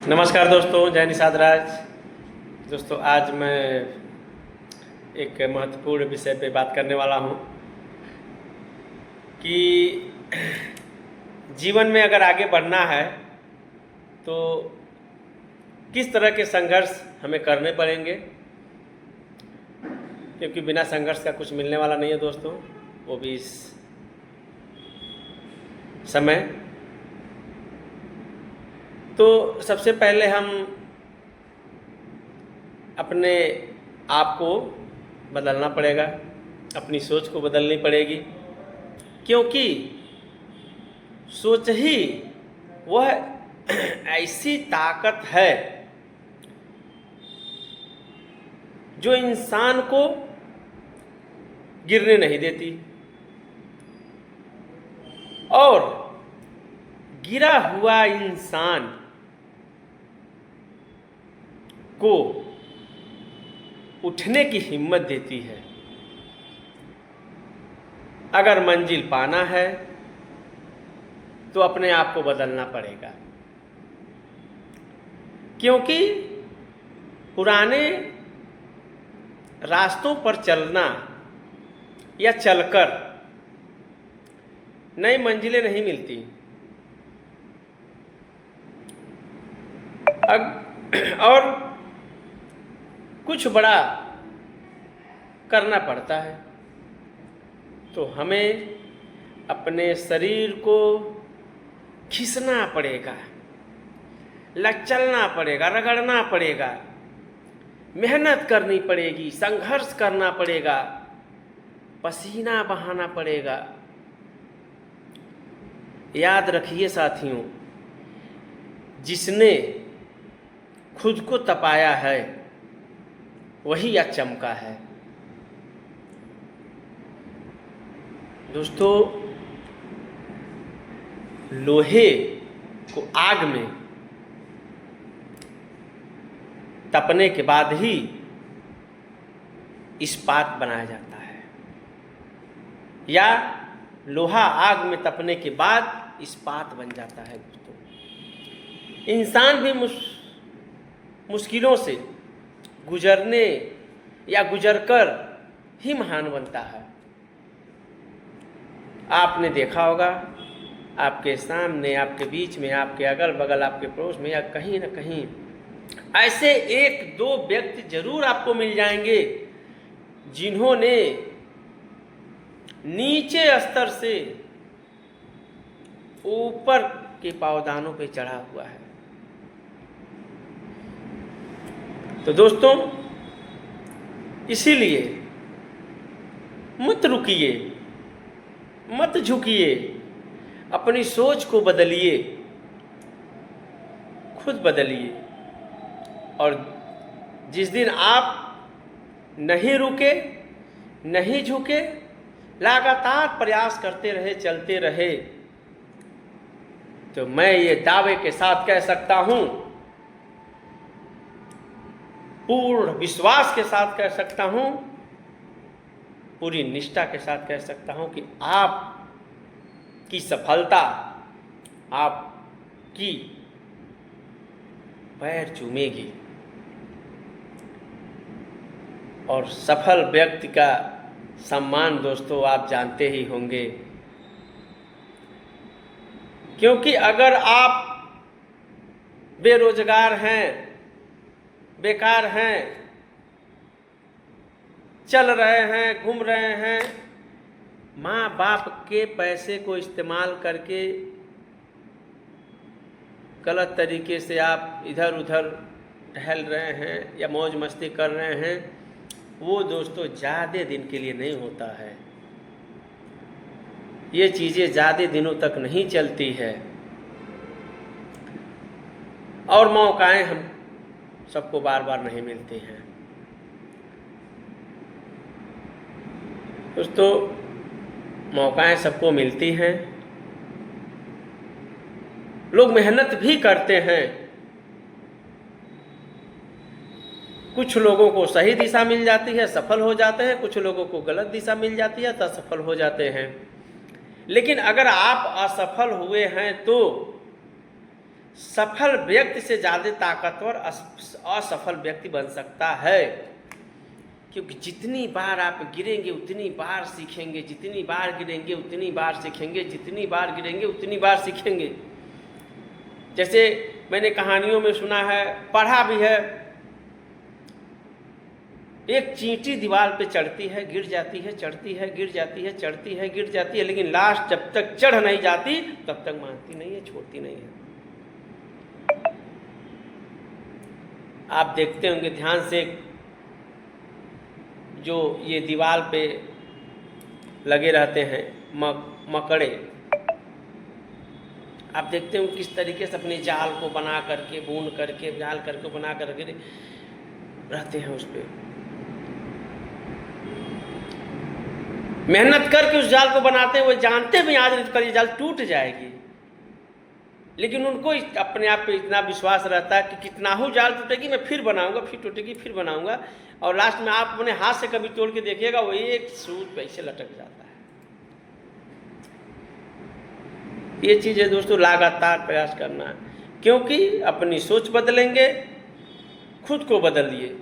नमस्कार दोस्तों, जय निषाद राज। दोस्तों, आज मैं एक महत्वपूर्ण विषय पे बात करने वाला हूँ कि जीवन में अगर आगे बढ़ना है तो किस तरह के संघर्ष हमें करने पड़ेंगे, क्योंकि बिना संघर्ष का कुछ मिलने वाला नहीं है दोस्तों, वो भी इस समय। तो सबसे पहले हम अपने आप को बदलना पड़ेगा, अपनी सोच को बदलनी पड़ेगी, क्योंकि सोच ही वह ऐसी ताकत है जो इंसान को गिरने नहीं देती और गिरा हुआ इंसान को उठने की हिम्मत देती है। अगर मंजिल पाना है तो अपने आप को बदलना पड़ेगा, क्योंकि पुराने रास्तों पर चलना या चलकर नई मंजिलें नहीं मिलती। और कुछ बड़ा करना पड़ता है तो हमें अपने शरीर को खींचना पड़ेगा, लचलना पड़ेगा, रगड़ना पड़ेगा, मेहनत करनी पड़ेगी, संघर्ष करना पड़ेगा, पसीना बहाना पड़ेगा। याद रखिए साथियों, जिसने खुद को तपाया है वही आज चमका है। दोस्तों, लोहे को आग में तपने के बाद ही इस्पात बनाया जाता है, या लोहा आग में तपने के बाद इस्पात बन जाता है। दोस्तों, इंसान भी मुश्किलों से गुजरने या गुजरकर ही महान बनता है। आपने देखा होगा, आपके सामने, आपके बीच में, आपके अगल बगल, आपके पड़ोस में या कहीं न कहीं ऐसे एक दो व्यक्ति जरूर आपको मिल जाएंगे जिन्होंने नीचे स्तर से ऊपर के पावदानों पे चढ़ा हुआ है। तो दोस्तों, इसीलिए मत रुकिए, मत झुकिए, अपनी सोच को बदलिए, खुद बदलिए। और जिस दिन आप नहीं रुके, नहीं झुके, लगातार प्रयास करते रहे, चलते रहे, तो मैं ये दावे के साथ कह सकता हूं, पूर्ण विश्वास के साथ कह सकता हूं, पूरी निष्ठा के साथ कह सकता हूं कि आप की सफलता आपकी पैर चूमेगी। और सफल व्यक्ति का सम्मान दोस्तों आप जानते ही होंगे, क्योंकि अगर आप बेरोजगार हैं, बेकार हैं, चल रहे हैं, घूम रहे हैं, माँ बाप के पैसे को इस्तेमाल करके गलत तरीके से आप इधर उधर टहल रहे हैं या मौज मस्ती कर रहे हैं, वो दोस्तों ज़्यादा दिन के लिए नहीं होता है। ये चीज़ें ज़्यादा दिनों तक नहीं चलती है और मौकाएं हम सबको बार बार नहीं मिलती हैं। दोस्तों, मौकाएं सबको मिलती हैं, लोग मेहनत भी करते हैं। कुछ लोगों को सही दिशा मिल जाती है, सफल हो जाते हैं, कुछ लोगों को गलत दिशा मिल जाती है तो असफल हो जाते हैं। लेकिन अगर आप असफल हुए हैं तो सफल व्यक्ति से ज़्यादा ताकतवर असफल व्यक्ति बन सकता है, क्योंकि जितनी बार आप गिरेंगे उतनी बार सीखेंगे, जितनी बार गिरेंगे उतनी बार सीखेंगे, जितनी बार गिरेंगे उतनी बार सीखेंगे। जैसे मैंने कहानियों में सुना है, पढ़ा भी है, एक चींटी दीवार पे चढ़ती है, गिर जाती है, चढ़ती है, गिर जाती है, चढ़ती है, गिर जाती है, लेकिन लास्ट जब तक चढ़ नहीं जाती तब तक मानती नहीं है, छोड़ती नहीं है। आप देखते होंगे ध्यान से, जो ये दीवार पे लगे रहते हैं मकड़े, आप देखते हो किस तरीके से अपने जाल को बना करके, बून करके, जाल करके बना करके रहते हैं, उस पर मेहनत करके उस जाल को बनाते हैं। वो जानते भी आज नहीं तो कल ये जाल टूट जाएगी, लेकिन उनको अपने आप पे इतना विश्वास रहता है कि कितना हो जाल टूटेगी, मैं फिर बनाऊंगा, फिर टूटेगी, फिर बनाऊंगा, और लास्ट में आप अपने हाथ से कभी तोड़ के देखिएगा वो एक सूत पे ऐसे लटक जाता है। ये चीज़ है दोस्तों, लगातार प्रयास करना है, क्योंकि अपनी सोच बदलेंगे, खुद को बदलिए,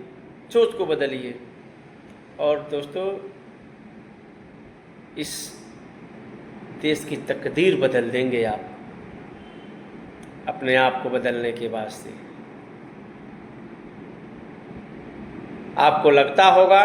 सोच को बदलिए, और दोस्तों इस देश की तकदीर बदल देंगे आप अपने आप को बदलने के वास्ते। आपको लगता होगा